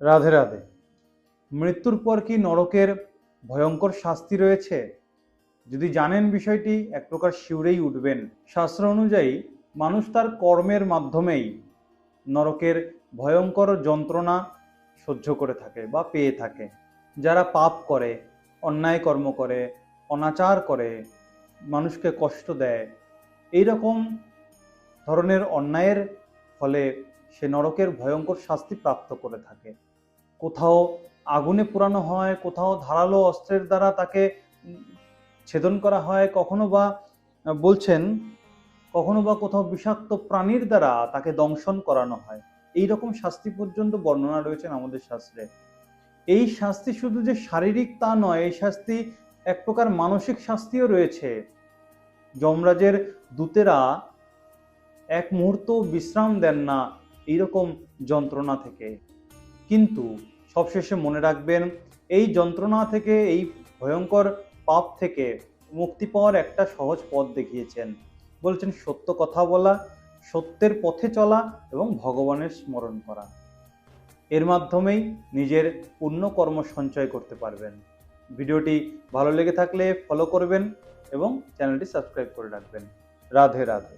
রাধে রাধে। মৃত্যুর পর কি নরকের ভয়ঙ্কর শাস্তি রয়েছে? যদি জানেন বিষয়টি এক প্রকার শিউরেই উঠবেন। শাস্ত্র অনুযায়ী মানুষ তার কর্মের মাধ্যমেই নরকের ভয়ঙ্কর যন্ত্রণা সহ্য করে থাকে বা পেয়ে থাকে। যারা পাপ করে, অন্যায় কর্ম করে, অনাচার করে, মানুষকে কষ্ট দেয়, এই রকম ধরনের অন্যায়ের ফলে সে নরকের ভয়ঙ্কর শাস্তি প্রাপ্ত করে থাকে। কোথাও আগুনে পোড়ানো হয়, কোথাও ধারালো অস্ত্রের দ্বারা তাকে ছেদন করা হয়, কখনো বা বলছেন কখনো বা কোথাও বিষাক্ত প্রাণীর দ্বারা তাকে দংশন করানো হয়। এই রকম শাস্তি পর্যন্ত বর্ণনা রয়েছেন আমাদের শাস্ত্রে। এই শাস্তি শুধু যে শারীরিক তা নয়, এই শাস্তি এক প্রকার মানসিক শাস্তিও রয়েছে। যমরাজের দূতেরা এক মুহূর্ত বিশ্রাম দেন না এইরকম যন্ত্রণা থেকে। কিন্তু সবশেষে মনে রাখবেন, এই যন্ত্রণা থেকে, এই ভয়ঙ্কর পাপ থেকে মুক্তি পাওয়ার একটা সহজ পথ দেখিয়েছেন। বলছেন সত্য কথা বলা, সত্যের পথে চলা এবং ভগবানের স্মরণ করা। এর মাধ্যমেই নিজের পুণ্য কর্ম সঞ্চয় করতে পারবেন। ভিডিওটি ভালো লেগে থাকলে ফলো করবেন এবং চ্যানেলটি সাবস্ক্রাইব করে রাখবেন। রাধে রাধে।